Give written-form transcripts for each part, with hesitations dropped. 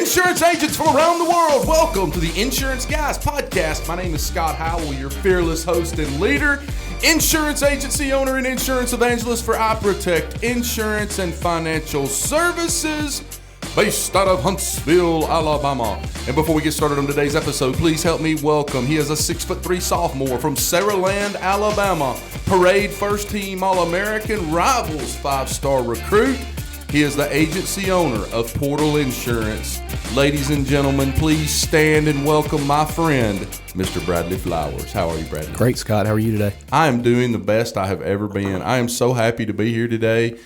Insurance agents from around the world, welcome to the Insurance Guys podcast. My name is Scott Howell, your fearless host and leader, insurance agency owner and insurance evangelist for I Protect Insurance and Financial Services, based out of Huntsville, Alabama. And before we get started on today's episode, please help me welcome. He is a 6'3" sophomore from Saraland, Alabama, Parade First Team All-American, Rivals 5-star recruit. He is the agency owner of Portal Insurance. Ladies and gentlemen, please stand and welcome my friend, Mr. Bradley Flowers. How are you, Bradley? Great, Scott. How are you today? I am doing the best I have ever been. I am so happy to be here today.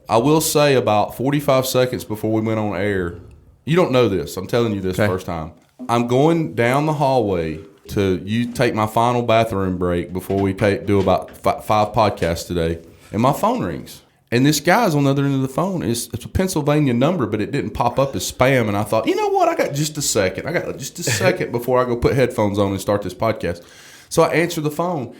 I will say about 45 seconds before we went on air, you don't know this. I'm telling you this first time. I'm going down the hallway to take my final bathroom break before we do about 5 podcasts today, and my phone rings. And this guy's on the other end of the phone. It's a Pennsylvania number, but it didn't pop up as spam. And I thought, you know what? I got just a second before I go put headphones on and start this podcast. So I answer the phone.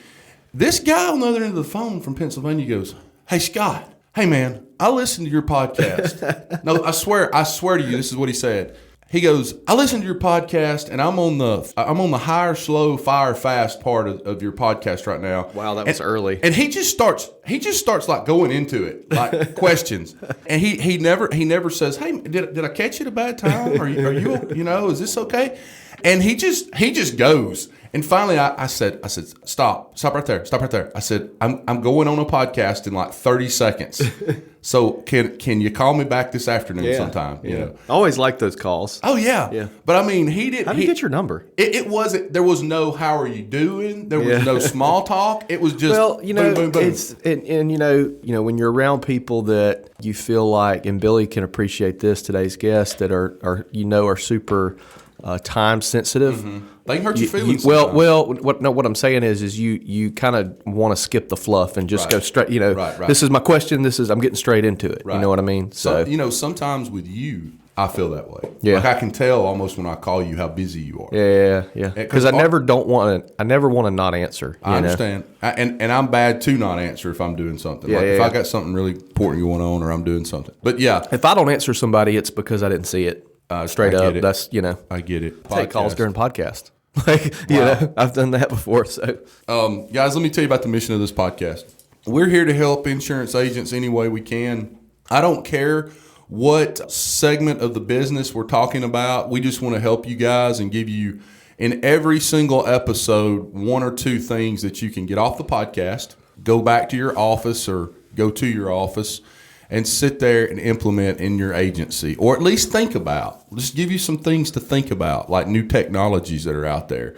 This guy on the other end of the phone from Pennsylvania goes, "Hey, Scott. Hey, man, I listened to your podcast." No, I swear to you, this is what he said. He goes, "I listened to your podcast, and I'm on the higher, slow, fire, fast part of your podcast right now." Wow, that was early. And he just starts like going into it, like questions. And he never says, "Hey, did I catch you at a bad time? Are you is this okay?" And he just goes. And finally, I said, stop right there. I said, I'm going on a podcast in like 30 seconds. So can you call me back this afternoon sometime? You know? I always like those calls. Oh yeah. But I mean, he didn't. How did you get your number? It wasn't. There was no "How are you doing?" There was no small talk. It was just boom, boom, boom. It's and when you're around people that you feel like, and Billy can appreciate this, today's guests that are super time sensitive. Mm-hmm. They can hurt your feelings. What I'm saying is you kind of want to skip the fluff and just go straight. Right. This is my question. I'm getting straight into it. Right. You know what I mean? So sometimes with you, I feel that way. Yeah. Like I can tell almost when I call you how busy you are. Yeah. Because I never want to not answer. I understand. And I'm bad to not answer if I'm doing something. If I got something really important going on or I'm doing something. But yeah, if I don't answer somebody, it's because I didn't see it. Straight up. That's I get it. Take calls during podcast. I've done that before. So, guys, let me tell you about the mission of this podcast. We're here to help insurance agents any way we can. I don't care what segment of the business we're talking about. We just want to help you guys and give you, in every single episode, 1 or 2 things that you can get off the podcast, go back to your office or go to your office, and sit there and implement in your agency, or at least think about. We'll just give you some things to think about, like new technologies that are out there.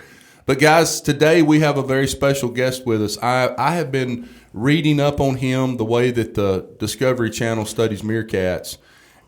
But guys, today we have a very special guest with us. I have been reading up on him the way that the Discovery Channel studies meerkats,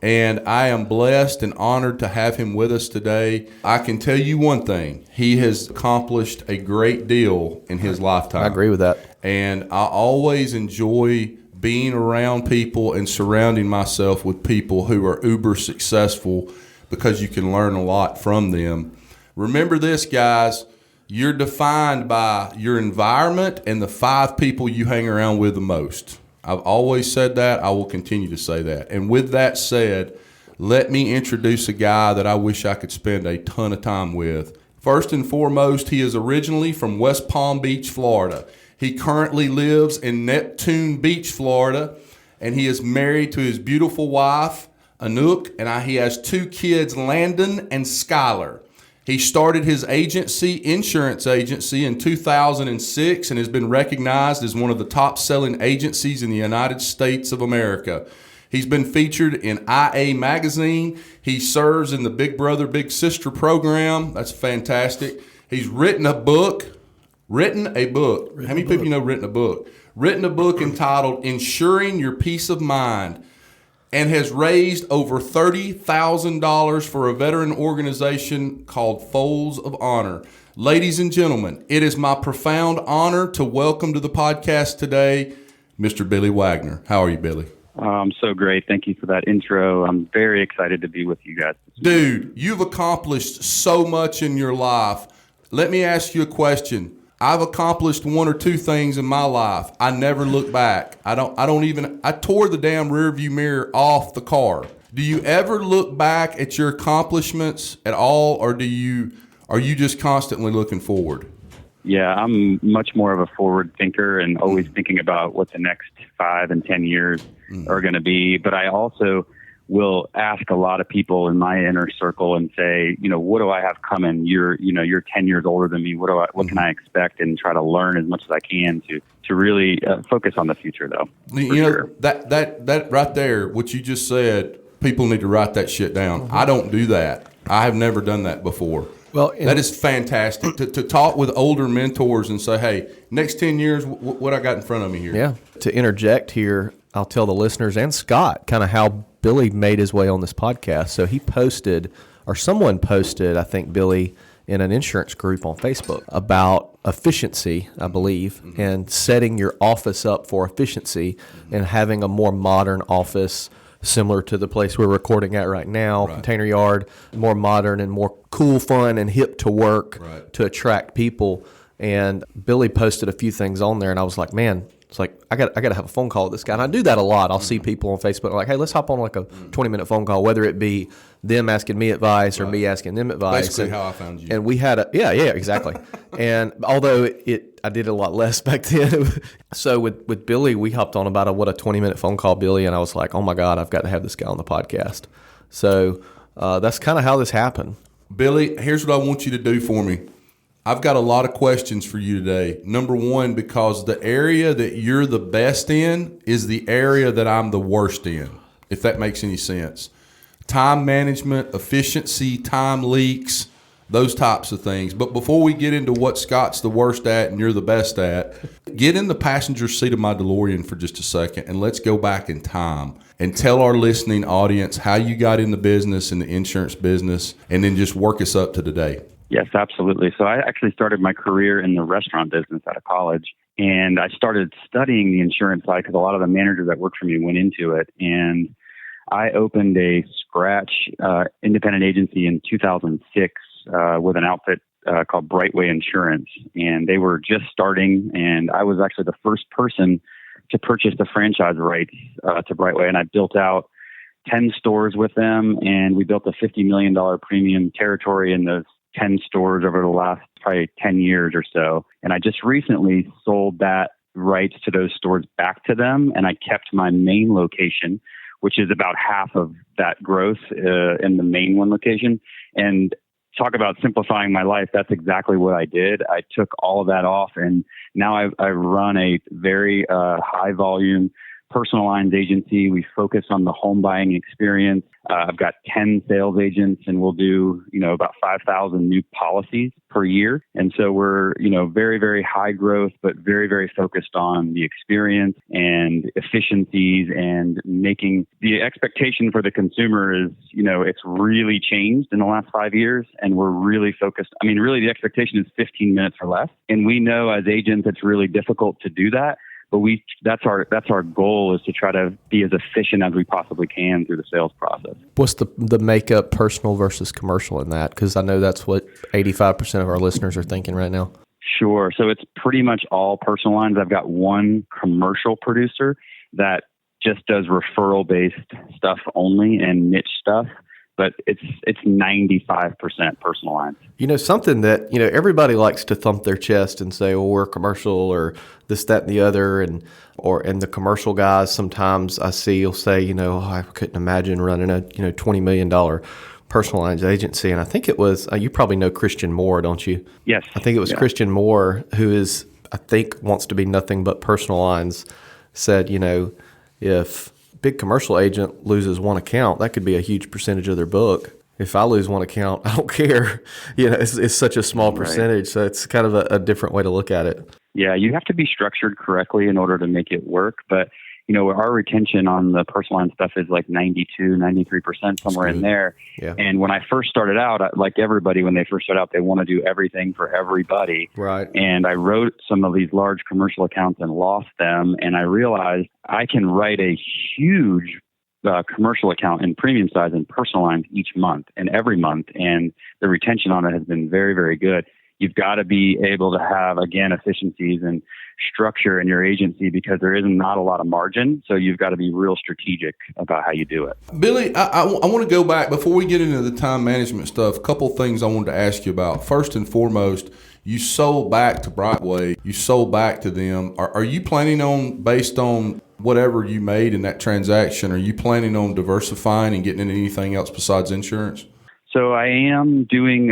and I am blessed and honored to have him with us today. I can tell you one thing. He has accomplished a great deal in his lifetime. I agree with that. And I always enjoy being around people and surrounding myself with people who are uber successful, because you can learn a lot from them. Remember this, guys, you're defined by your environment and the 5 people you hang around with the most. I've always said that. I will continue to say that. And with that said, let me introduce a guy that I wish I could spend a ton of time with. First and foremost, he is originally from West Palm Beach, Florida. He currently lives in Neptune Beach, Florida, and he is married to his beautiful wife, Anouk, and he has 2 kids, Landon and Skylar. He started his insurance agency, in 2006 and has been recognized as one of the top-selling agencies in the United States of America. He's been featured in IA Magazine. He serves in the Big Brother, Big Sister program. That's fantastic. He's written a book. How many people you know written a book? Written a book entitled Insuring Your Peace of Mind, and has raised over $30,000 for a veteran organization called Folds of Honor. Ladies and gentlemen, it is my profound honor to welcome to the podcast today, Mr. Billy Wagner. How are you, Billy? I'm so great. Thank you for that intro. I'm very excited to be with you guys. Dude, you've accomplished so much in your life. Let me ask you a question. I've accomplished 1 or 2 things in my life. I never look back. I tore the damn rear view mirror off the car. Do you ever look back at your accomplishments at all, or are you just constantly looking forward? Yeah, I'm much more of a forward thinker and always thinking about what the next 5 and 10 years are going to be. But I also will ask a lot of people in my inner circle and say, what do I have coming? You're 10 years older than me. What can I expect? And try to learn as much as I can to really focus on the future, though. Sure. That right there, what you just said, people need to write that shit down. I don't do that. I have never done that before. Well, that is fantastic to talk with older mentors and say, hey, next 10 years, what I got in front of me here. Yeah. To interject here, I'll tell the listeners and Scott kind of how Billy made his way on this podcast. So he posted, or someone posted, I think, Billy, in an insurance group on Facebook about efficiency, I believe, and setting your office up for efficiency and having a more modern office similar to the place we're recording at right now, right. Container Yard, more modern and more cool, fun, and hip to work to attract people. And Billy posted a few things on there, and I was like, man, it's like I got to have a phone call with this guy. And I do that a lot. I'll see people on Facebook like, hey, let's hop on like a 20-minute phone call, whether it be them asking me advice or me asking them advice. Basically how I found you. And we had exactly. And although I did a lot less back then. So with Billy, we hopped on about a 20-minute phone call, Billy, and I was like, oh my God, I've got to have this guy on the podcast. So that's kind of how this happened. Billy, here's what I want you to do for me. I've got a lot of questions for you today. Number one, because the area that you're the best in is the area that I'm the worst in, if that makes any sense. Time management, efficiency, time leaks, those types of things. But before we get into what Scott's the worst at and you're the best at, get in the passenger seat of my DeLorean for just a second and let's go back in time and tell our listening audience how you got in the business, in the insurance business, and then just work us up to today. Yes, absolutely. So I actually started my career in the restaurant business out of college, and I started studying the insurance side because a lot of the managers that worked for me went into it. And I opened a scratch independent agency in 2006 with an outfit called Brightway Insurance, and they were just starting, and I was actually the first person to purchase the franchise rights to Brightway, and I built out 10 stores with them, and we built a $50 million premium territory in those 10 stores over the last probably 10 years or so. And I just recently sold that rights to those stores back to them, and I kept my main location, which is about half of that growth in the main one location. And talk about simplifying my life. That's exactly what I did. I took all of that off, and now I run a very high volume personal lines agency. We focus on the home buying experience. I've got 10 sales agents, and we'll do, about 5,000 new policies per year. And so we're, very, very high growth, but very, very focused on the experience and efficiencies and making the expectation for the consumer is, it's really changed in the last 5 years. And we're really focused. I mean, really the expectation is 15 minutes or less. And we know as agents, it's really difficult to do that. But that's our goal, is to try to be as efficient as we possibly can through the sales process. What's the makeup personal versus commercial in that? Because I know that's what 85% of our listeners are thinking right now. Sure. So it's pretty much all personal lines. I've got one commercial producer that just does referral-based stuff only and niche stuff. But it's 95% personal lines. Something that, everybody likes to thump their chest and say, well, we're commercial or this, that, and the other. And the commercial guys, sometimes I see, you'll say, I couldn't imagine running a, $20 million personal lines agency. And I think it was, you probably know Christian Moore, don't you? Yes. I think it was Christian Moore, who wants to be nothing but personal lines, said, if big commercial agent loses one account, that could be a huge percentage of their book. If I lose one account, I don't care. It's such a small percentage. So it's kind of a different way to look at it. Yeah, you have to be structured correctly in order to make it work. But, our retention on the personal line stuff is like 92, 93%, somewhere in there. Yeah. And when I first started out, like everybody, when they first start out, they want to do everything for everybody. Right. And I wrote some of these large commercial accounts and lost them. And I realized I can write a huge commercial account in premium size and personal lines each month and every month. And the retention on it has been very, very good. You've got to be able to have, again, efficiencies and structure in your agency because there is not a lot of margin. So you've got to be real strategic about how you do it. Billy, I want to go back before we get into the time management stuff. A couple of things I wanted to ask you about. First and foremost, you sold back to Brightway. You sold back to them. Are you planning on, based on whatever you made in that transaction, are you planning on diversifying and getting into anything else besides insurance? So I am doing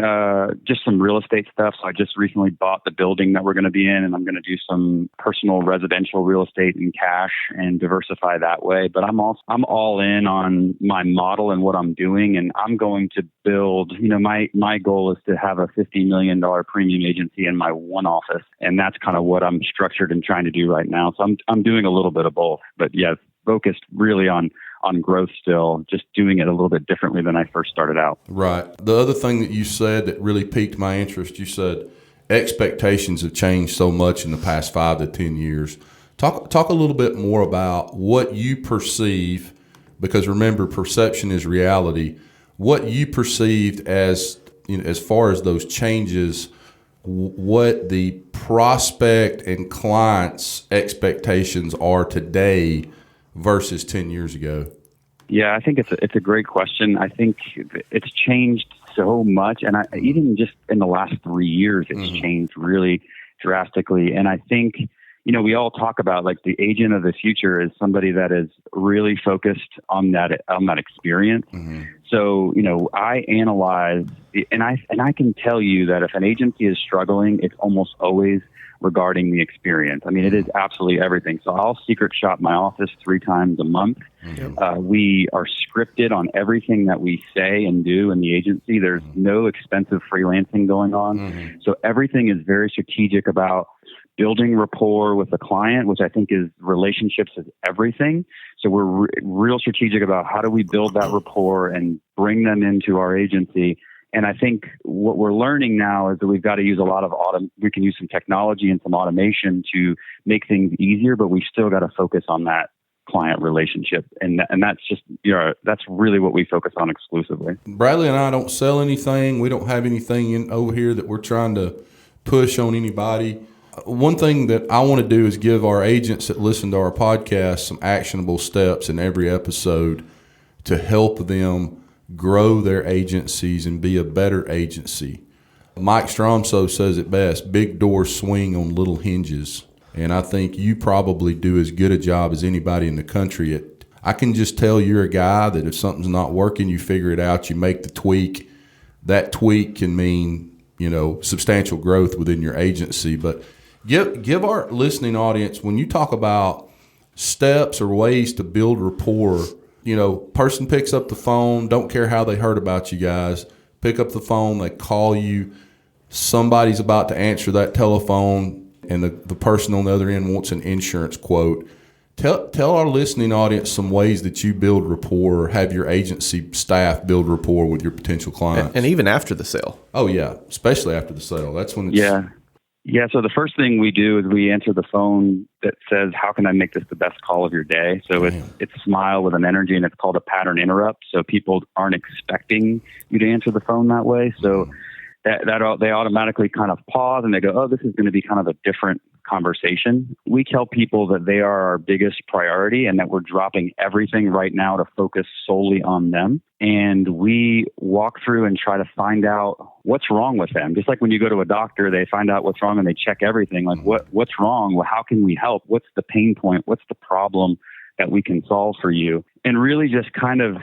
just some real estate stuff. So I just recently bought the building that we're going to be in, and I'm going to do some personal residential real estate in cash and diversify that way. But I'm all in on my model and what I'm doing, and I'm going to build. My goal is to have a $50 million premium agency in my one office, and that's kind of what I'm structured and trying to do right now. So I'm doing a little bit of both, but yeah, focused really on growth still, just doing it a little bit differently than I first started out. Right. The other thing that you said that really piqued my interest, you said expectations have changed so much in the past 5 to 10 years. Talk a little bit more about what you perceive, because remember, perception is reality. What you perceived as, as far as those changes, what the prospect and client's expectations are today versus 10 years ago? Yeah, I think it's a great question. I think it's changed so much, and even just in the last 3 years, it's changed really drastically. And I think, we all talk about like the agent of the future is somebody that is really focused on that experience. So, I analyze, and I can tell you that if an agency is struggling, it's almost always regarding the experience. I mean, it is absolutely everything. So I'll secret shop my office 3 times a month. We are scripted on everything that we say and do in the agency. There's no expensive freelancing going on. So everything is very strategic about building rapport with the client, which I think is relationships is everything. So we're real strategic about how do we build that rapport and bring them into our agency. And I think what we're learning now is that we've got to use a lot of we can use some technology and some automation to make things easier, but we still got to focus on that client relationship. And that's just, that's really what we focus on exclusively. Bradley and I don't sell anything. We don't have anything over here that we're trying to push on anybody. One thing that I want to do is give our agents that listen to our podcast some actionable steps in every episode to help them grow their agencies and be a better agency. Mike Stromso says it best, big doors swing on little hinges. And I think you probably do as good a job as anybody in the country. I can just tell you're a guy that if something's not working, you figure it out, you make the tweak. That tweak can mean, substantial growth within your agency. But give our listening audience, when you talk about steps or ways to build rapport, person picks up the phone, don't care how they heard about you guys, pick up the phone, they call you, somebody's about to answer that telephone, and the person on the other end wants an insurance quote. Tell our listening audience some ways that you build rapport or have your agency staff build rapport with your potential clients. And even after the sale. Oh, yeah, especially after the sale. That's when it's... Yeah, so the first thing we do is we answer the phone that says, how can I make this the best call of your day? So it's smile with an energy, and it's called a pattern interrupt. So people aren't expecting you to answer the phone that way. So that they automatically kind of pause and they go, oh, this is going to be kind of a different conversation. We tell people that they are our biggest priority and that we're dropping everything right now to focus solely on them. And we walk through and try to find out what's wrong with them. Just like when you go to a doctor, they find out what's wrong and they check everything. Like what's wrong? Well, how can we help? What's the pain point? What's the problem that we can solve for you? And really just kind of,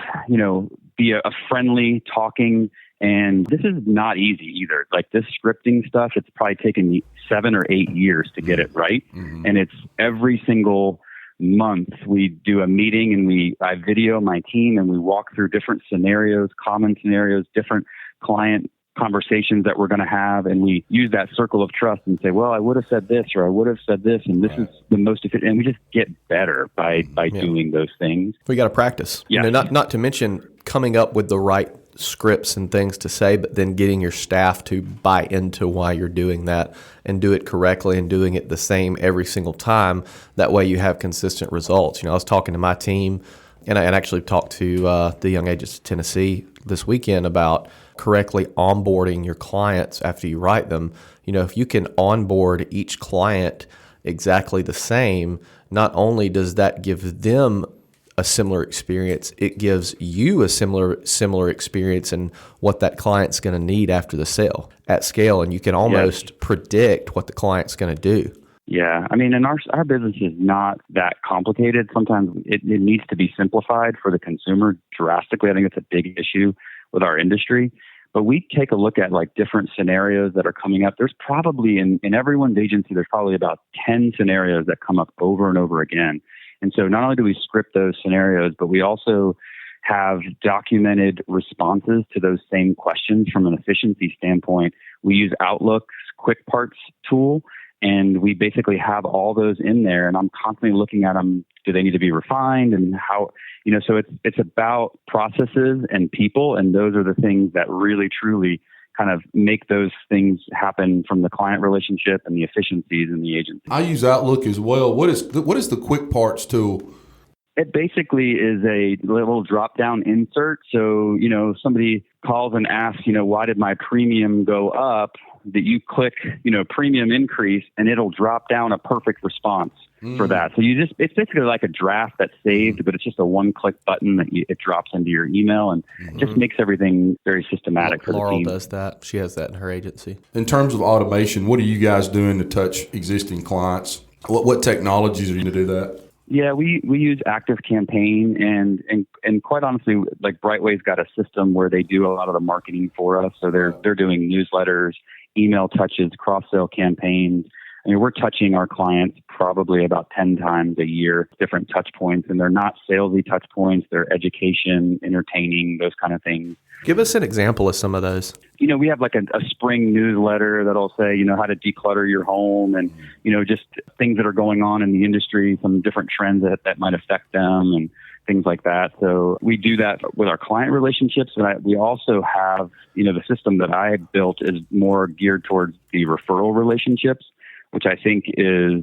be a friendly talking. And this is not easy either. Like this scripting stuff, it's probably taken me 7 or 8 years to get it right. And it's every single month we do a meeting and I video my team and we walk through different scenarios, common scenarios, different client conversations that we're going to have. And we use that circle of trust and say, well, I would have said this, or I would have said this. And this is the most efficient. And we just get better by doing those things. We got to practice. Yeah. Not to mention coming up with the right scripts and things to say, but then getting your staff to buy into why you're doing that and do it correctly and doing it the same every single time. That way you have consistent results. I was talking to my team and I actually talked to the young agents of Tennessee this weekend about correctly onboarding your clients after you write them, if you can onboard each client exactly the same, not only does that give them a similar experience, it gives you a similar experience in what that client's going to need after the sale at scale, and you can almost predict what the client's going to do. Yeah, I mean, and our business is not that complicated. Sometimes it needs to be simplified for the consumer drastically. I think it's a big issue with our industry. But we take a look at like different scenarios that are coming up. There's probably in everyone's agency, there's probably about 10 scenarios that come up over and over again. And so not only do we script those scenarios, but we also have documented responses to those same questions from an efficiency standpoint. We use Outlook's Quick Parts tool, and we basically have all those in there. And I'm constantly looking at them. Do they need to be refined? And how, so it's about processes and people. And those are the things that really, truly kind of make those things happen from the client relationship and the efficiencies in the agency. I use Outlook as well. What is the Quick Parts tool? It basically is a little drop-down insert. So, somebody calls and asks, why did my premium go up? That you click, premium increase, and it'll drop down a perfect response for that. So it's basically like a draft that's saved, but it's just a one-click button that it drops into your email, and it just makes everything very systematic for the team. Laurel does that. She has that in her agency. In terms of automation, what are you guys doing to touch existing clients? What technologies are you to do that? Yeah, we use Active Campaign, and quite honestly, like Brightway's got a system where they do a lot of the marketing for us. So they're doing newsletters, email touches, cross-sell campaigns. I mean, we're touching our clients probably about 10 times a year, different touch points, and they're not salesy touch points. They're education, entertaining, those kind of things. Give us an example of some of those. We have like a spring newsletter that'll say, how to declutter your home and, just things that are going on in the industry, some different trends that might affect them and things like that. So we do that with our client relationships. But we also have, the system that I built is more geared towards the referral relationships, which I think is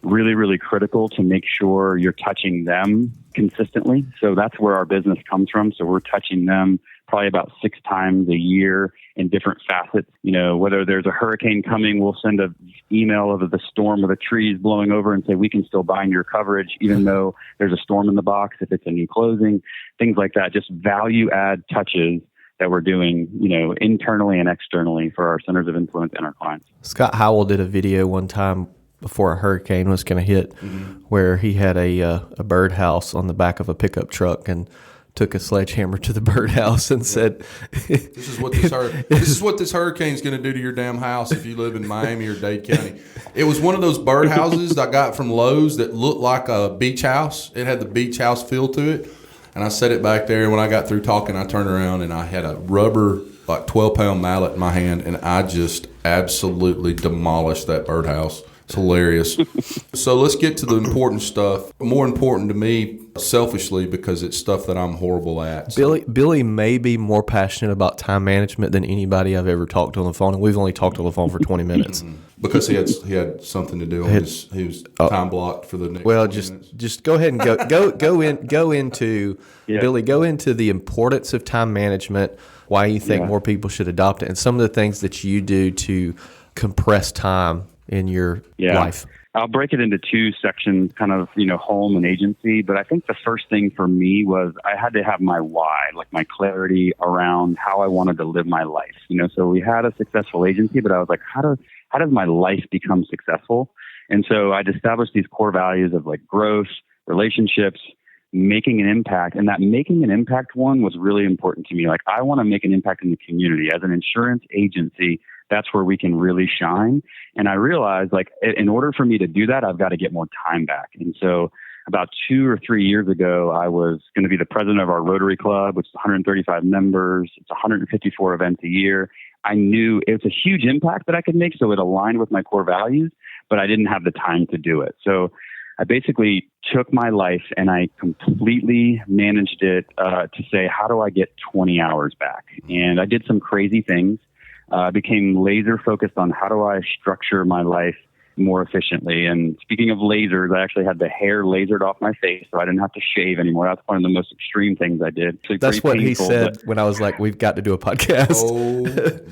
really, really critical to make sure you're touching them consistently. So that's where our business comes from. So we're touching them probably about 6 times a year in different facets. Whether there's a hurricane coming, we'll send an email of the storm with the trees blowing over and say, we can still bind your coverage, even though there's a storm in the box, if it's a new closing, things like that. Just value add touches that we're doing, internally and externally for our centers of influence and our clients. Scott Howell did a video one time before a hurricane was going to hit, where he had a birdhouse on the back of a pickup truck and took a sledgehammer to the birdhouse and said, This is what this hurricane's going to do to your damn house if you live in Miami or Dade County. It was one of those birdhouses I got from Lowe's that looked like a beach house. It had the beach house feel to it. And I set it back there, and when I got through talking, I turned around, and I had a rubber, like 12-pound mallet in my hand, and I just absolutely demolished that birdhouse. It's hilarious. So let's get to the important stuff. More important to me, selfishly, because it's stuff that I'm horrible at. So. Billy may be more passionate about time management than anybody I've ever talked to on the phone, and we've only talked on the phone for 20 minutes. Because he had something to do on he was time blocked for the next. Well, 20 minutes. just go ahead and go into Billy. Go into the importance of time management. Why you think more people should adopt it, and some of the things that you do to compress time in your life. I'll break it into 2 sections, kind of, home and agency. But I think the first thing for me was I had to have my why, like my clarity around how I wanted to live my life. So we had a successful agency, but I was like, how does my life become successful? And so I'd established these core values of like growth, relationships, making an impact. And that making an impact one was really important to me. Like, I want to make an impact in the community. As an insurance agency, that's where we can really shine. And I realized, like, in order for me to do that, I've got to get more time back. And so about 2 or 3 years ago, I was going to be the president of our Rotary Club, which is 135 members. It's 154 events a year. I knew it was a huge impact that I could make, so it aligned with my core values, but I didn't have the time to do it. So I basically took my life and I completely managed it to say, how do I get 20 hours back? And I did some crazy things. Became laser focused on how do I structure my life more efficiently. And speaking of lasers, I actually had the hair lasered off my face so I didn't have to shave ananymore. That's one of the most extreme things I did. That's what he said when I was like, we've got to do a podcast. Oh,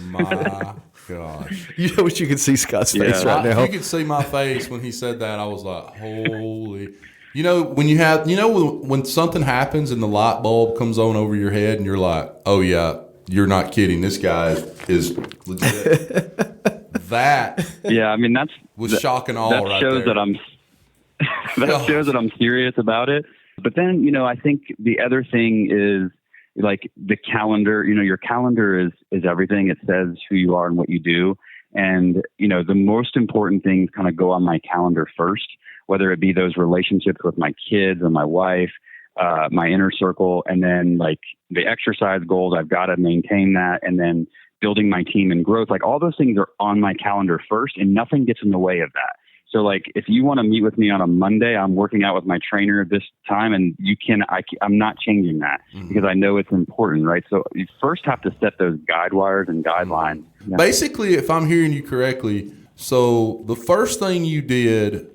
my gosh. You know what, you can see Scott's face right now. You could see my face when he said that. I was like, holy. You know, when something happens and the light bulb comes on over your head and you're like, oh, yeah, you're not kidding. This guy is legit. That was shock and awe that right shows there. That shows that I'm serious about it. But then, I think the other thing is like the calendar. Your calendar is everything. It says who you are and what you do. And, the most important things kind of go on my calendar first, whether it be those relationships with my kids and my wife, my inner circle, and then like the exercise goals, I've got to maintain that. And then building my team and growth, like all those things are on my calendar first, and nothing gets in the way of that. So like, if you want to meet with me on a Monday, I'm working out with my trainer this time, and I'm not changing that because I know it's important, right? So you first have to set those guide wires and guidelines. Yeah. Basically, if I'm hearing you correctly, so the first thing you did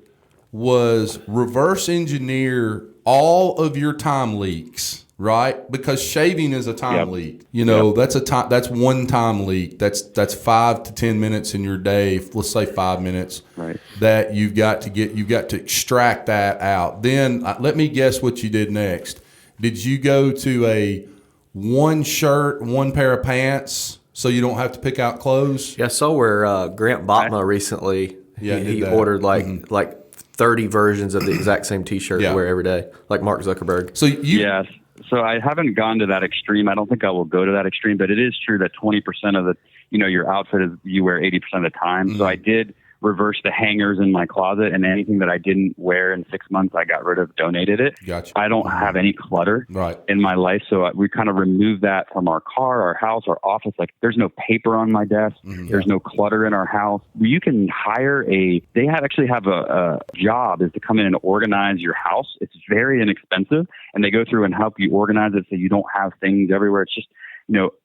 was reverse engineer all of your time leaks. Right, because shaving is a time leak. That's one time leak. That's 5 to 10 minutes in your day. Let's say 5 minutes. Right. That you've got to extract that out. Then let me guess what you did next. Did you go to a one shirt, one pair of pants, so you don't have to pick out clothes? Yeah, I saw where Grant Botma recently he ordered like 30 versions of the exact same T-shirt to wear every day, like Mark Zuckerberg. So Yes. So I haven't gone to that extreme. I don't think I will go to that extreme, but it is true that 20% of your outfit is you wear 80% of the time. So I did reverse the hangers in my closet, and anything that I didn't wear in 6 months, I got rid of, donated it. Gotcha. I don't have any clutter in my life. So we kind of removed that from our car, our house, our office. Like there's no paper on my desk. There's no clutter in our house. You can hire they actually have a job is to come in and organize your house. It's very inexpensive, and they go through and help you organize it so you don't have things everywhere. It's just,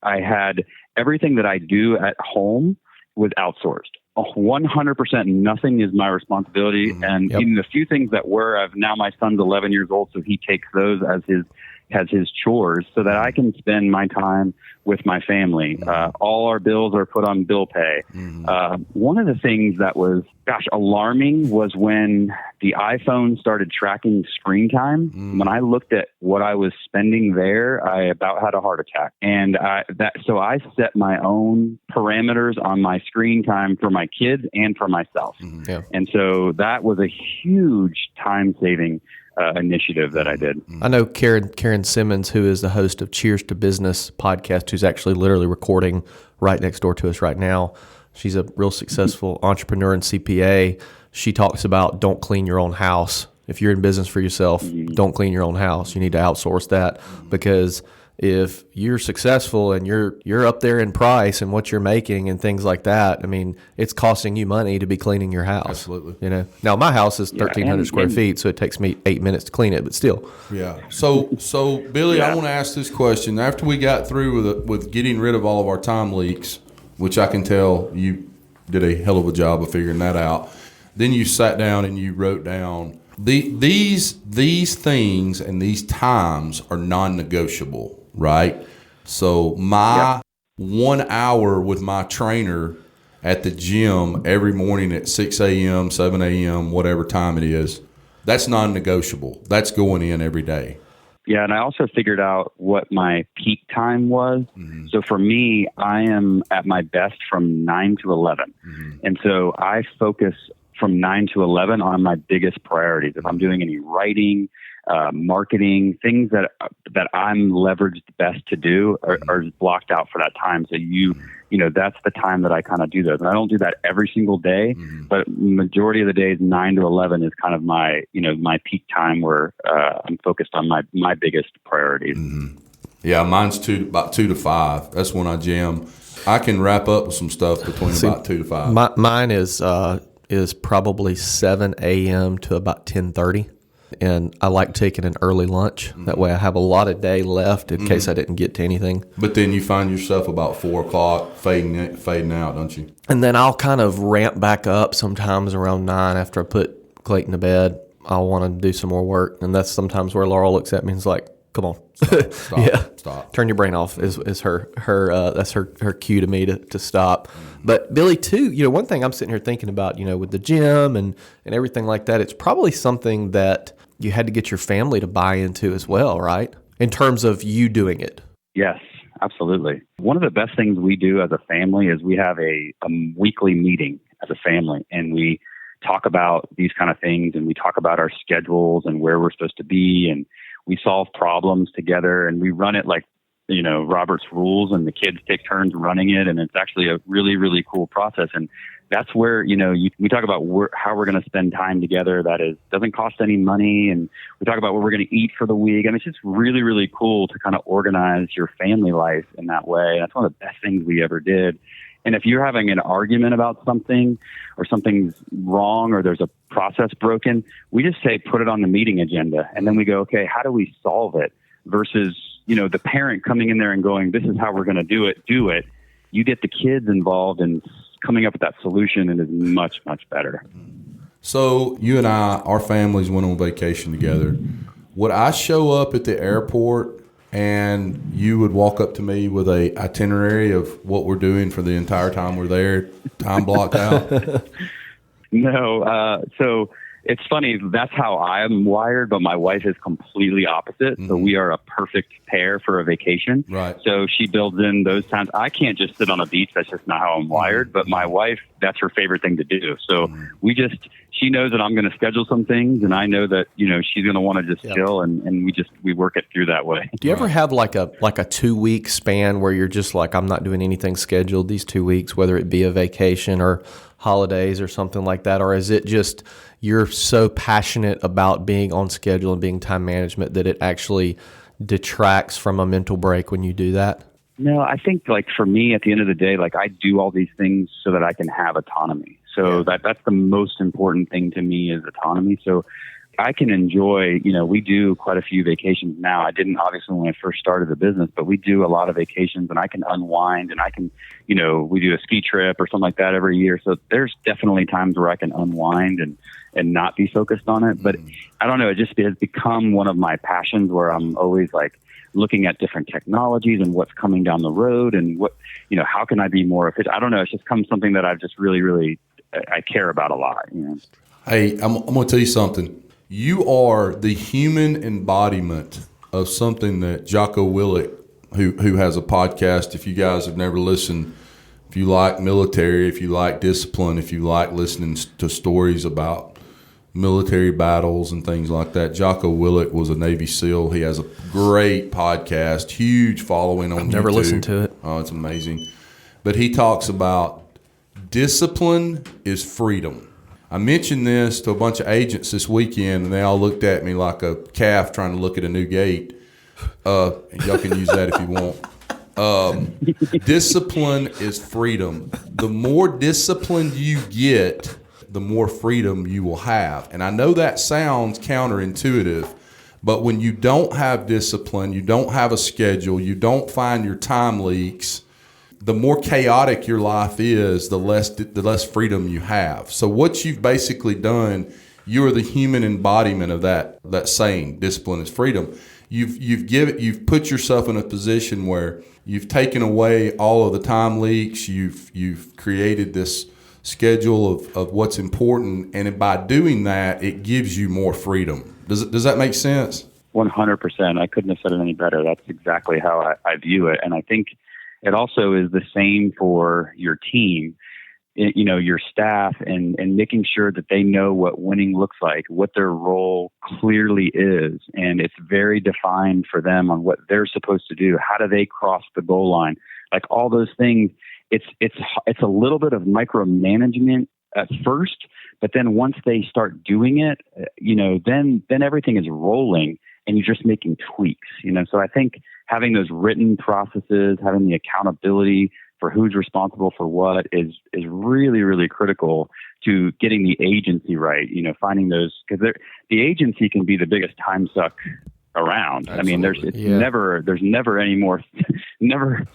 I had everything that I do at home was outsourced. 100%, nothing is my responsibility. And even the few things that were, now my son's 11 years old, so he takes those as his chores so that I can spend my time with my family. All our bills are put on bill pay. One of the things that was, alarming was when the iPhone started tracking screen time. When I looked at what I was spending there, I about had a heart attack. And so I set my own parameters on my screen time for my kids and for myself. And so that was a huge time-saving initiative that I did. I know Karen Simmons, who is the host of Cheers to Business podcast, who's actually literally recording right next door to us right now. She's a real successful entrepreneur and CPA. She talks about don't clean your own house. If you're in business for yourself, don't clean your own house. You need to outsource that, because if you're successful and you're up there in price and what you're making and things like that, I mean, it's costing you money to be cleaning your house. Absolutely. Now my house is 1,300 square feet, so it takes me 8 minutes to clean it, but still. Yeah. So Billy, I want to ask this question. After we got through with getting rid of all of our time leaks, which I can tell you did a hell of a job of figuring that out, then you sat down and you wrote down these things, and these times are non-negotiable. Right. So my 1 hour with my trainer at the gym every morning at 6 a.m., 7 a.m., whatever time it is, that's non-negotiable. That's going in every day. Yeah. And I also figured out what my peak time was. So for me, I am at my best from 9 to 11. And so I focus from 9 to 11 on my biggest priorities. If I'm doing any writing, marketing, things that I'm leveraged best to do are blocked out for that time. So that's the time that I kind of do those. And I don't do that every single day, but majority of the days, 9 to 11 is kind of my peak time where I'm focused on my biggest priorities. Yeah, mine's about 2 to 5. That's when I jam. I can wrap up with some stuff between about 2 to 5. Mine is probably 7 a.m. to about 10:30. And I like taking an early lunch. That way I have a lot of day left in case I didn't get to anything. But then you find yourself about 4 o'clock fading out, don't you? And then I'll kind of ramp back up sometimes around 9 after I put Clayton to bed. I'll want to do some more work. And that's sometimes where Laurel looks at me and is like, come on. Stop. Turn your brain off is her that's her cue to me to stop. But Billy too, one thing I'm sitting here thinking about, with the gym and everything like that, it's probably something that you had to get your family to buy into as well, right? In terms of you doing it. Yes, absolutely. One of the best things we do as a family is we have a weekly meeting as a family, and we talk about these kind of things, and we talk about our schedules and where we're supposed to be, and we solve problems together, and we run it like, Robert's rules, and the kids take turns running it. And it's actually a really, really cool process. And that's where, we talk about how we're going to spend time together. That doesn't cost any money. And we talk about what we're going to eat for the week. And it's just really, really cool to kind of organize your family life in that way. That's one of the best things we ever did. And if you're having an argument about something, or something's wrong, or there's a process broken, we just say, put it on the meeting agenda. And then we go, okay, how do we solve it? Versus, the parent coming in there and going, this is how we're going to do it. You get the kids involved in coming up with that solution, and is much, much better. So you and our families went on vacation together. Would I show up at the airport and you would walk up to me with a itinerary of what we're doing for the entire time we're there, time blocked out? No. So it's funny. That's how I'm wired, but my wife is completely opposite. Mm-hmm. So we are a perfect pair for a vacation. Right. So she builds in those times. I can't just sit on a beach. That's just not how I'm wired. But my wife, that's her favorite thing to do. So she knows that I'm going to schedule some things, and I know that, she's going to want to just chill, and we work it through that way. Do you ever have like a 2-week span where you're just like, I'm not doing anything scheduled these 2 weeks, whether it be a vacation or holidays or something like that? Or is it just you're so passionate about being on schedule and being time management that it actually detracts from a mental break when you do that? No, I think for me, at the end of the day, I do all these things so that I can have autonomy. So that's the most important thing to me, is autonomy. So I can enjoy, we do quite a few vacations now. I didn't obviously when I first started the business, but we do a lot of vacations, and I can unwind, and I can, we do a ski trip or something like that every year. So there's definitely times where I can unwind and not be focused on it. But I don't know, it just has become one of my passions, where I'm always looking at different technologies and what's coming down the road, and what, how can I be more efficient? I don't know. It's just come something that I've just really, really, I care about a lot. Hey, I'm going to tell you something. You are the human embodiment of something that Jocko Willink, who has a podcast, if you guys have never listened, if you like military, if you like discipline, if you like listening to stories about military battles and things like that, Jocko Willink was a Navy SEAL. He has a great podcast, huge following on YouTube. Never listened to it. Oh, it's amazing. But he talks about discipline is freedom. I mentioned this to a bunch of agents this weekend, and they all looked at me like a calf trying to look at a new gate. Y'all can use that if you want. Discipline is freedom. The more disciplined you get, the more freedom you will have. And I know that sounds counterintuitive, but when you don't have discipline, you don't have a schedule, you don't find your time leaks, the more chaotic your life is, the less freedom you have. So what you've basically done, you are the human embodiment of that saying, discipline is freedom. You've put yourself in a position where you've taken away all of the time leaks, you've created this schedule of what's important, and by doing that, it gives you more freedom. Does that make sense? 100%. I couldn't have said it any better. That's exactly how I view it. And I think it also is the same for your team, your staff, and making sure that they know what winning looks like, what their role clearly is. And it's very defined for them on what they're supposed to do. How do they cross the goal line? All those things, it's a little bit of micromanagement at first, but then once they start doing it, then everything is rolling, and you're just making tweaks, So I think having those written processes, having the accountability for who's responsible for what is really, really critical to getting the agency right. Finding those, because the agency can be the biggest time suck around. Absolutely. I mean, there's never any more, never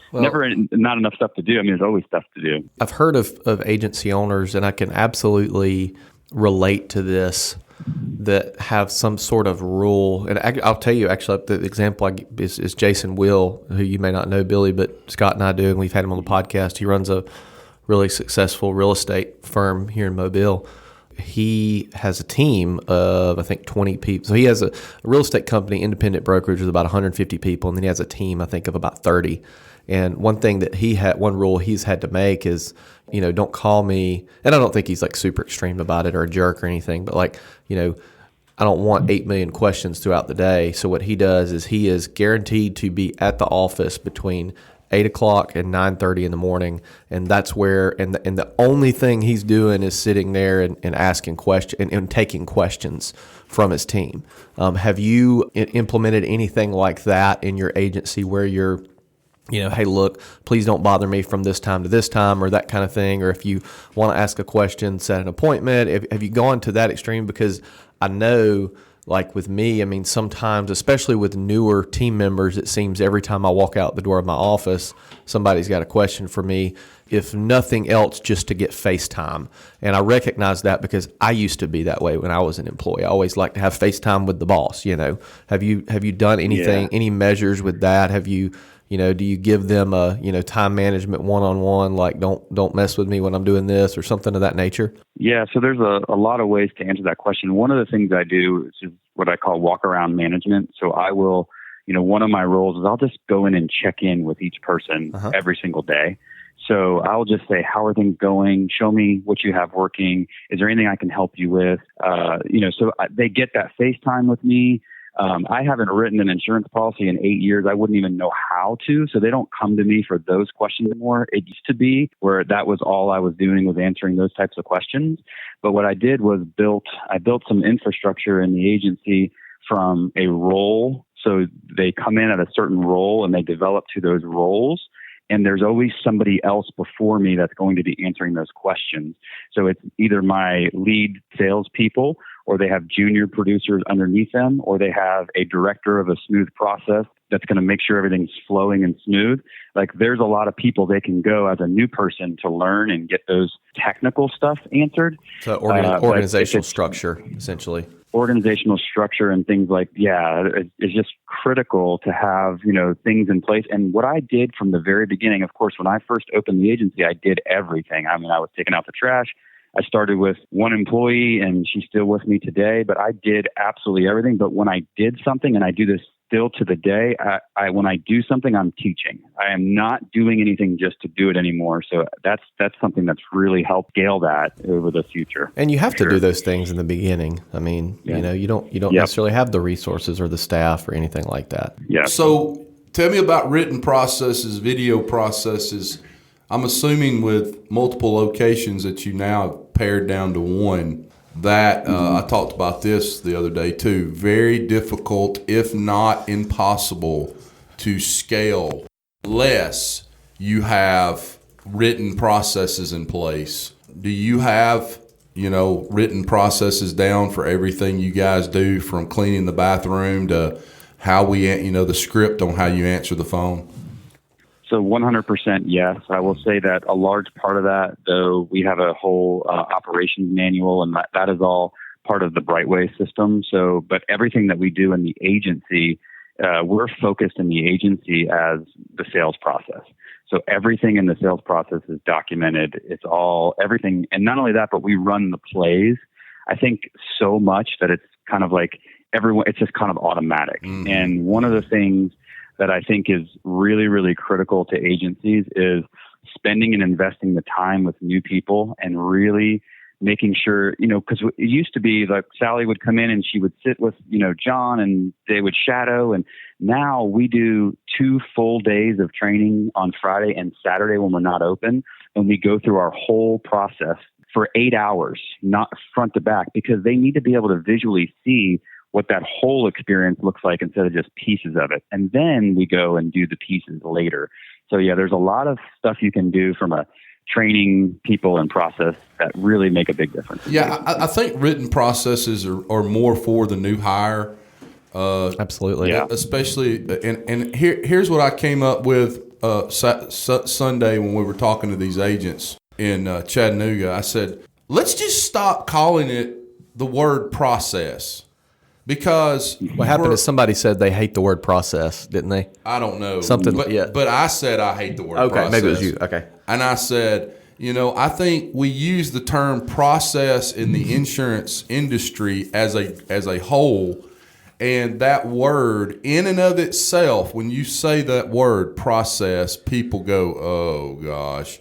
not enough stuff to do. I mean, there's always stuff to do. I've heard of agency owners, and I can absolutely relate to this, that have some sort of rule. And I'll tell you, actually, the example is Jason Will, who you may not know, Billy, but Scott and I do, and we've had him on the podcast. He runs a really successful real estate firm here in Mobile. He has a team of, I think, 20 people. So he has a real estate company, independent brokerage, with about 150 people, and then he has a team, I think, of about 30. And one thing that one rule he's had to make is, don't call me, and I don't think he's like super extreme about it or a jerk or anything, but like, I don't want 8 million questions throughout the day. So what he does is he is guaranteed to be at the office between 8 o'clock and 9:30 in the morning, and that's where, and the only thing he's doing is sitting there and asking questions and taking questions from his team. Have you implemented anything like that in your agency where you're, hey, look, please don't bother me from this time to this time, or that kind of thing? Or if you want to ask a question, set an appointment. Have you gone to that extreme? Because I know, like with me, I mean, sometimes, especially with newer team members, it seems every time I walk out the door of my office, somebody's got a question for me, if nothing else, just to get FaceTime. And I recognize that because I used to be that way when I was an employee. I always like to have FaceTime with the boss. Have you done anything, any measures with that? Have you, do you give them a, time management one-on-one, like don't mess with me when I'm doing this, or something of that nature? Yeah, so there's a lot of ways to answer that question. One of the things I do is what I call walk-around management. So I will, one of my roles is I'll just go in and check in with each person every single day. So I'll just say, how are things going? Show me what you have working. Is there anything I can help you with? So they get that FaceTime with me. I haven't written an insurance policy in 8 years. I wouldn't even know how to. So they don't come to me for those questions anymore. It used to be where that was all I was doing, was answering those types of questions. But what I did was I built some infrastructure in the agency from a role. So they come in at a certain role and they develop to those roles. And there's always somebody else before me that's going to be answering those questions. So it's either my lead salespeople, or they have junior producers underneath them, or they have a director of a smooth process that's going to make sure everything's flowing and smooth. Like, there's a lot of people they can go as a new person to learn and get those technical stuff answered. So organizational structure, essentially. Organizational structure and things like, it's just critical to have, things in place. And what I did from the very beginning, of course, when I first opened the agency, I did everything. I mean, I was taking out the trash. I started with one employee and she's still with me today, but I did absolutely everything. But when I did something, and I do this still to the day, when I do something, I'm teaching. I am not doing anything just to do it anymore. So that's something that's really helped scale that over the future. And you have to do those things in the beginning. I mean, you don't necessarily have the resources or the staff or anything like that. Yeah. So tell me about written processes, video processes. I'm assuming with multiple locations that you now pared down to one. That I talked about this the other day too. Very difficult, if not impossible, to scale unless you have written processes in place. Do you have, written processes down for everything you guys do, from cleaning the bathroom to how the script on how you answer the phone? So 100% yes. I will say that a large part of that, though, we have a whole operations manual, and that is all part of the Brightway system. So, but everything that we do in the agency, we're focused in the agency as the sales process. So everything in the sales process is documented. It's all everything. And not only that, but we run the plays, I think, so much that it's kind of like it's just kind of automatic. Mm-hmm. And one of the things that I think is really, really critical to agencies is spending and investing the time with new people, and really making sure, because it used to be like Sally would come in and she would sit with, John, and they would shadow. And now we do 2 full days of training on Friday and Saturday when we're not open. And we go through our whole process for 8 hours, not front to back, because they need to be able to visually see what that whole experience looks like instead of just pieces of it. And then we go and do the pieces later. So yeah, there's a lot of stuff you can do from a training people and process that really make a big difference. Yeah, I think written processes are more for the new hire. Absolutely. Yeah. Especially, and here's what I came up with Sunday when we were talking to these agents in Chattanooga. I said, let's just stop calling it the word process. Because what happened is somebody said they hate the word process, didn't they? I don't know. Something, but I said I hate the word process. Okay, maybe it was you. Okay. And I said, I think we use the term process in the insurance industry as a whole, and that word in and of itself, when you say that word process, people go, oh gosh.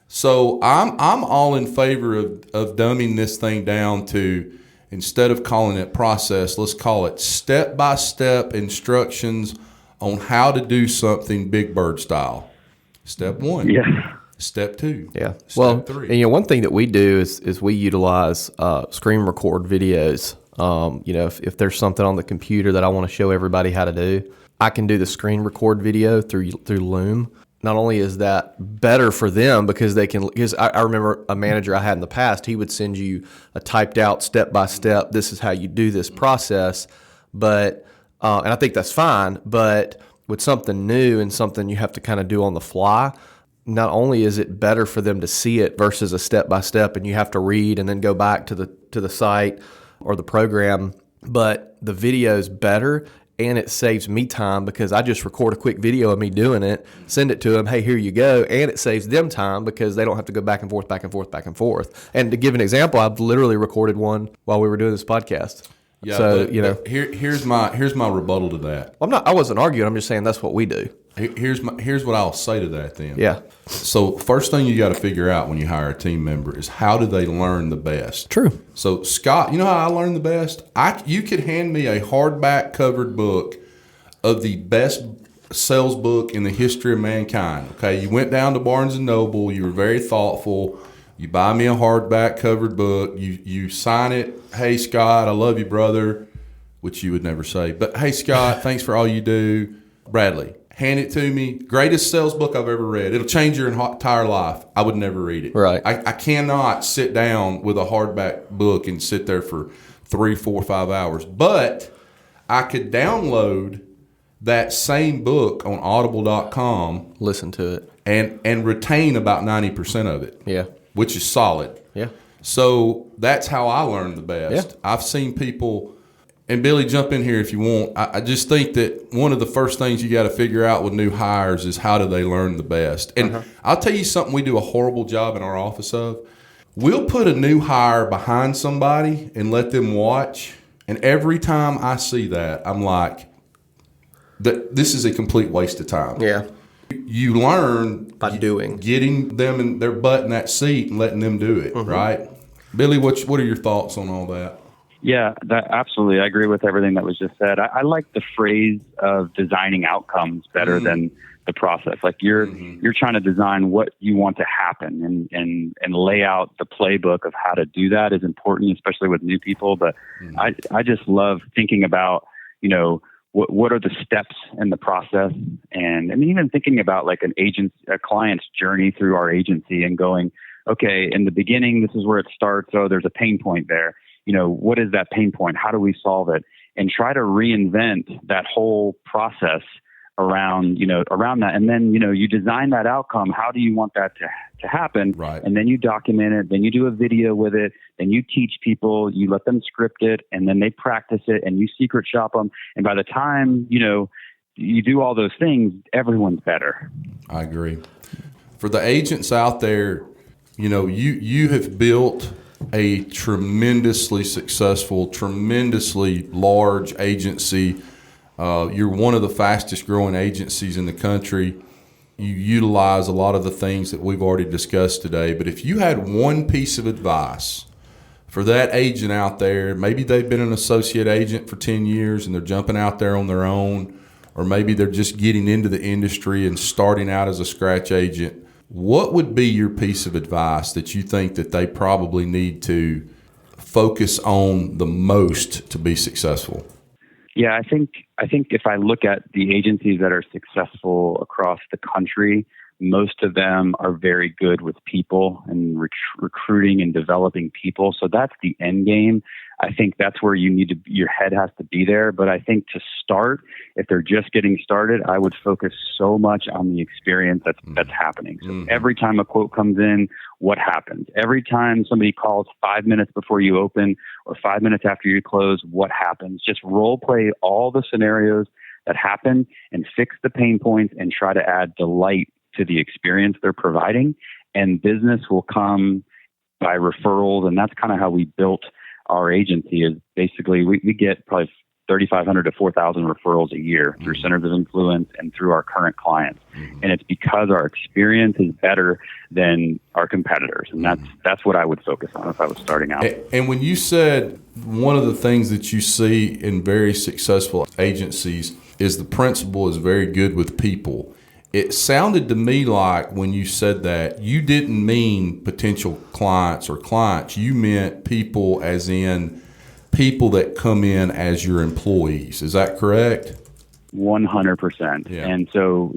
So I'm all in favor of dumbing this thing down to, instead of calling it process, let's call it step-by-step instructions on how to do something Big Bird style. Step 1. Yeah. Step 2. Yeah. Step 3. And one thing that we do is we utilize screen record videos. If there's something on the computer that I want to show everybody how to do, I can do the screen record video through Loom. Not only is that better for them because I remember a manager I had in the past, he would send you a typed out step-by-step, this is how you do this process, but and I think that's fine, but with something new and something you have to kind of do on the fly, not only is it better for them to see it versus a step-by-step and you have to read and then go back to the site or the program, but the video is better. And it saves me time because I just record a quick video of me doing it, send it to them, hey, here you go. And it saves them time because they don't have to go back and forth, back and forth, back and forth. And to give an example, I've literally recorded one while we were doing this podcast. Yeah, so, but here's my rebuttal to that. I wasn't arguing. I'm just saying that's what we do. Here's what I'll say to that then. Yeah. So first thing you got to figure out when you hire a team member is how do they learn the best. True. So Scott, you know how I learned the best? You could hand me a hardback covered book of the best sales book in the history of mankind. Okay, you went down to Barnes and Noble. You were very thoughtful. You buy me a hardback covered book. You sign it. Hey Scott, I love you, brother, which you would never say. But hey Scott, thanks for all you do. Bradley. Hand it to me. Greatest sales book I've ever read. It'll change your entire life. I would never read it. Right. I cannot sit down with a hardback book and sit there for 3, 4, 5 hours. But I could download that same book on audible.com. Listen to it. And retain about 90% of it. Yeah. Which is solid. Yeah. So that's how I learned the best. Yeah. I've seen people... And Billy, jump in here if you want. I just think that one of the first things you got to figure out with new hires is how do they learn the best. And I'll tell you something we do a horrible job in our office of. We'll put a new hire behind somebody and let them watch. And every time I see that, I'm like, this is a complete waste of time. Yeah. You learn by doing, getting them in their butt in that seat and letting them do it, right? Billy, what are your thoughts on all that? Yeah, absolutely. I agree with everything that was just said. I like the phrase of designing outcomes better than the process. Like you're trying to design what you want to happen and lay out the playbook of how to do that is important, especially with new people. But I just love thinking about, what are the steps in the process, and even thinking about like a client's journey through our agency and going, okay, in the beginning, this is where it starts. Oh, there's a pain point there. What is that pain point? How do we solve it? And try to reinvent that whole process around that. And then, you design that outcome. How do you want that to happen? Right. And then you document it. Then you do a video with it. Then you teach people, you let them script it, and then they practice it and you secret shop them. And by the time, you do all those things, everyone's better. I agree. For the agents out there, you have built a tremendously successful, tremendously large agency. You're one of the fastest growing agencies in the country. You utilize a lot of the things that we've already discussed today. But if you had one piece of advice for that agent out there, maybe they've been an associate agent for 10 years and they're jumping out there on their own, or maybe they're just getting into the industry and starting out as a scratch agent, what would be your piece of advice that you think that they probably need to focus on the most to be successful? Yeah, I think if I look at the agencies that are successful across the country, most of them are very good with people and recruiting and developing people. So that's the end game. I think that's where your head has to be there. But I think to start, if they're just getting started, I would focus so much on the experience that's happening. So every time a quote comes in, what happens? Every time somebody calls 5 minutes before you open or 5 minutes after you close, what happens? Just role play all the scenarios that happen and fix the pain points and try to add delight to the experience they're providing. And business will come by referrals. And that's kind of how we built our agency. Is basically we get probably 3,500 to 4,000 referrals a year through centers of influence and through our current clients. And it's because our experience is better than our competitors. And that's what I would focus on if I was starting out. And when you said one of the things that you see in very successful agencies is the principal is very good with people. It sounded to me like when you said that, you didn't mean potential clients or clients. You meant people as in people that come in as your employees. Is that correct? 100%. Yeah. And so,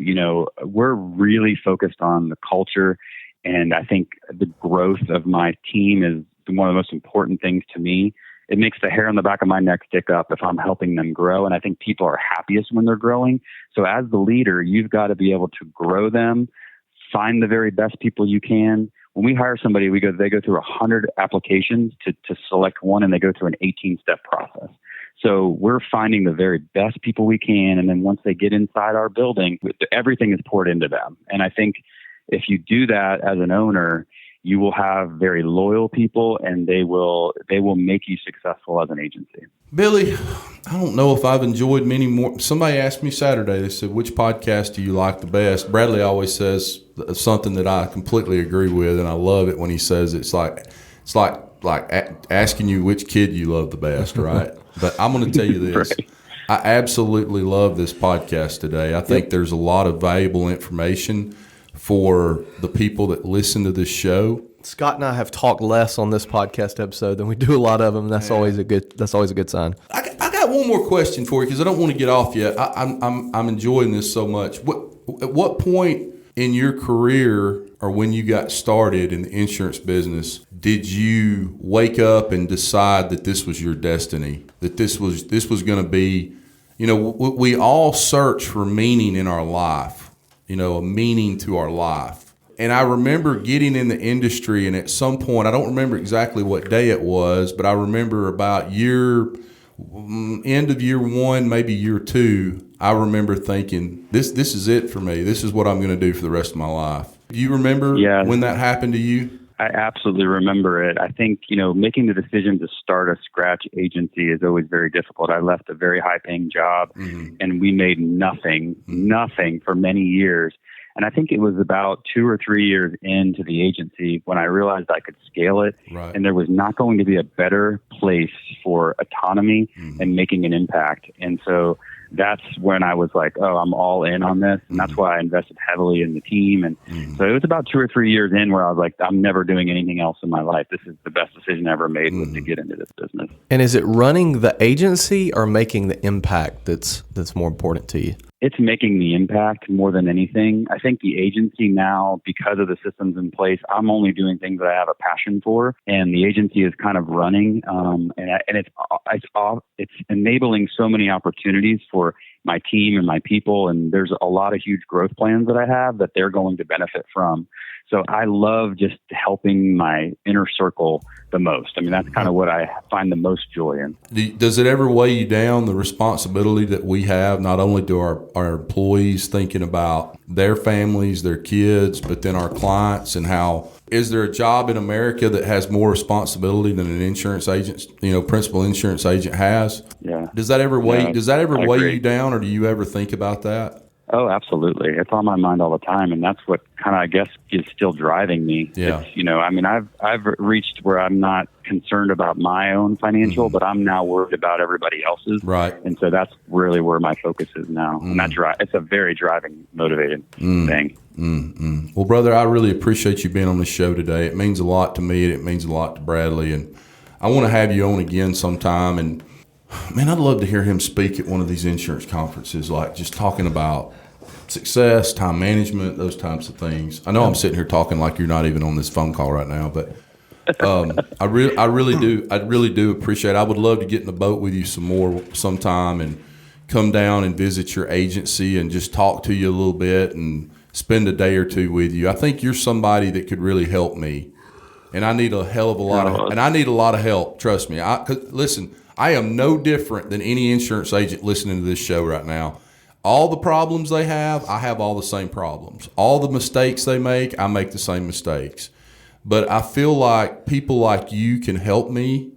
we're really focused on the culture. And I think the growth of my team is one of the most important things to me. It makes the hair on the back of my neck stick up if I'm helping them grow. And I think people are happiest when they're growing. So as the leader, you've got to be able to grow them, find the very best people you can. When we hire somebody, they go through 100 applications to select one, and they go through an 18-step process. So we're finding the very best people we can. And then once they get inside our building, everything is poured into them. And I think if you do that as an owner, you will have very loyal people, and they will make you successful as an agency. Billy, I don't know if I've enjoyed many more. Somebody asked me Saturday, they said, which podcast do you like the best? Bradley always says something that I completely agree with, and I love it when he says it's like asking you which kid you love the best, right? But I'm going to tell you this. Right. I absolutely love this podcast today. I think there's a lot of valuable information for the people that listen to this show. Scott and I have talked less on this podcast episode than we do a lot of them. That's always a good sign. I got one more question for you because I don't want to get off yet. I'm enjoying this so much. At what point in your career or when you got started in the insurance business did you wake up and decide that this was your destiny? That this was going to be, we all search for meaning in our life. A meaning to our life. And I remember getting in the industry, and at some point, I don't remember exactly what day it was, but I remember about end of year one, maybe year two, I remember thinking, this is it for me. This is what I'm going to do for the rest of my life. Do you remember when that happened to you? I absolutely remember it. I think, making the decision to start a scratch agency is always very difficult. I left a very high-paying job, and we made nothing for many years. And I think it was about 2 or 3 years into the agency when I realized I could scale it, and there was not going to be a better place for autonomy and making an impact. And so that's when I was like, oh, I'm all in on this. And that's why I invested heavily in the team. And so it was about 2 or 3 years in where I was like, I'm never doing anything else in my life. This is the best decision I ever made was to get into this business. And is it running the agency or making the impact that's more important to you? It's making the impact more than anything. I think the agency now, because of the systems in place, I'm only doing things that I have a passion for, and the agency is kind of running, and it's enabling so many opportunities for my team and my people, and there's a lot of huge growth plans that I have that they're going to benefit from. So I love just helping my inner circle the most. I mean, that's kind of what I find the most joy in. Does it ever weigh you down, the responsibility that we have, not only to our employees thinking about their families, their kids, but then our clients, and how is there a job in America that has more responsibility than an insurance agent, principal insurance agent has? Yeah. Does that ever weigh you down, or do you ever think about that? Oh, absolutely. It's on my mind all the time. And that's what kind of, I guess, is still driving me. Yeah. It's, I've reached where I'm not concerned about my own financial, but I'm now worried about everybody else's. Right. And so that's really where my focus is now. And it's a very driving, motivated thing. Well, brother, I really appreciate you being on the show today. It means a lot to me, and it means a lot to Bradley. And I want to have you on again sometime. And Man, I'd love to hear him speak at one of these insurance conferences, like just talking about success, time management, those types of things. I know I'm sitting here talking like you're not even on this phone call right now, but I really do appreciate it. I would love to get in the boat with you some more sometime and come down and visit your agency and just talk to you a little bit and spend a day or two with you. I think you're somebody that could really help me, and I need a hell of a lot of help. Trust me. 'Cause listen, I am no different than any insurance agent listening to this show right now. All the problems they have, I have all the same problems. All the mistakes they make, I make the same mistakes. But I feel like people like you can help me,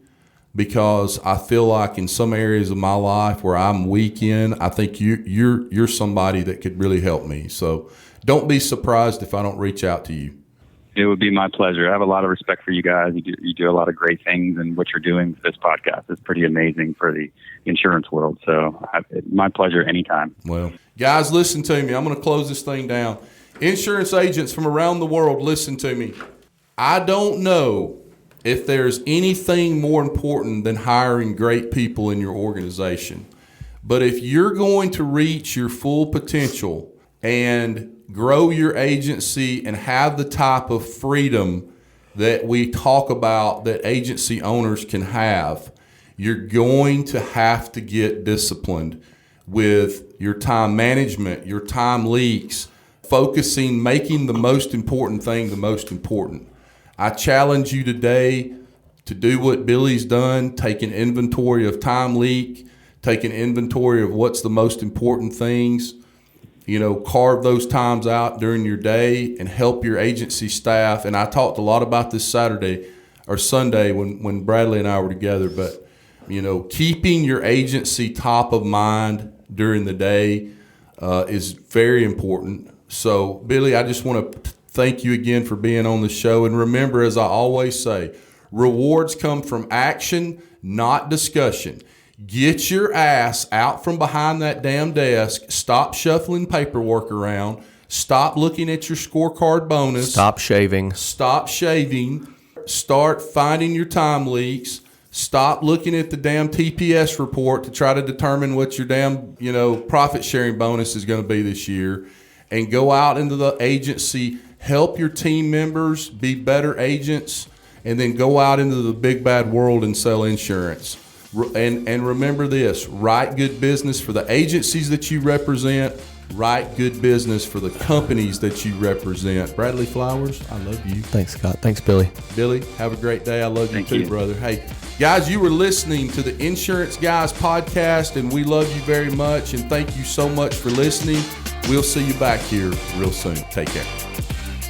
because I feel like in some areas of my life where I'm weak in, I think you're somebody that could really help me. So don't be surprised if I don't reach out to you. It would be my pleasure. I have a lot of respect for you guys. You do a lot of great things, and what you're doing with this podcast is pretty amazing for the insurance world. So my pleasure anytime. Well, guys, listen to me. I'm going to close this thing down. Insurance agents from around the world, listen to me. I don't know if there's anything more important than hiring great people in your organization. But if you're going to reach your full potential and grow your agency and have the type of freedom that we talk about that agency owners can have, you're going to have to get disciplined with your time management, your time leaks, focusing, making the most important thing the most important. I challenge you today to do what Billy's done, take an inventory of time leak, take an inventory of what's the most important things. Carve those times out during your day and help your agency staff. And I talked a lot about this Saturday or Sunday when Bradley and I were together. But, keeping your agency top of mind during the day is very important. So, Billy, I just want to thank you again for being on the show. And remember, as I always say, rewards come from action, not discussion. Get your ass out from behind that damn desk. Stop shuffling paperwork around. Stop looking at your scorecard bonus. Stop shaving. Start finding your time leaks. Stop looking at the damn TPS report to try to determine what your damn, profit sharing bonus is going to be this year. And go out into the agency, help your team members be better agents, and then go out into the big bad world and sell insurance. And remember this, write good business for the agencies that you represent, write good business for the companies that you represent. Bradley Flowers, I love you. Thanks, Scott. Thanks, Billy. Billy, have a great day. I love you Thank too, you. brother. Hey, guys, you were listening to the Insurance Guys podcast, and we love you very much, and thank you so much for listening. We'll see you back here real soon. Take care.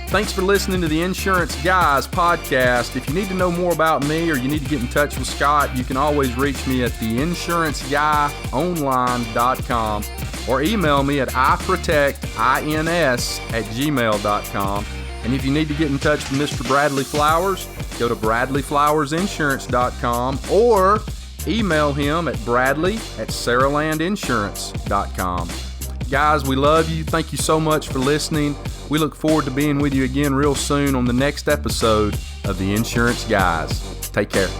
Thanks for listening to the Insurance Guys podcast. If you need to know more about me or you need to get in touch with Scott, you can always reach me at theinsuranceguyonline.com or email me at iprotectins@gmail.com. And if you need to get in touch with Mr. Bradley Flowers, go to bradleyflowersinsurance.com or email him at bradley@saralandinsurance.com. Guys, we love you. Thank you so much for listening. We look forward to being with you again real soon on the next episode of The Insurance Guys. Take care.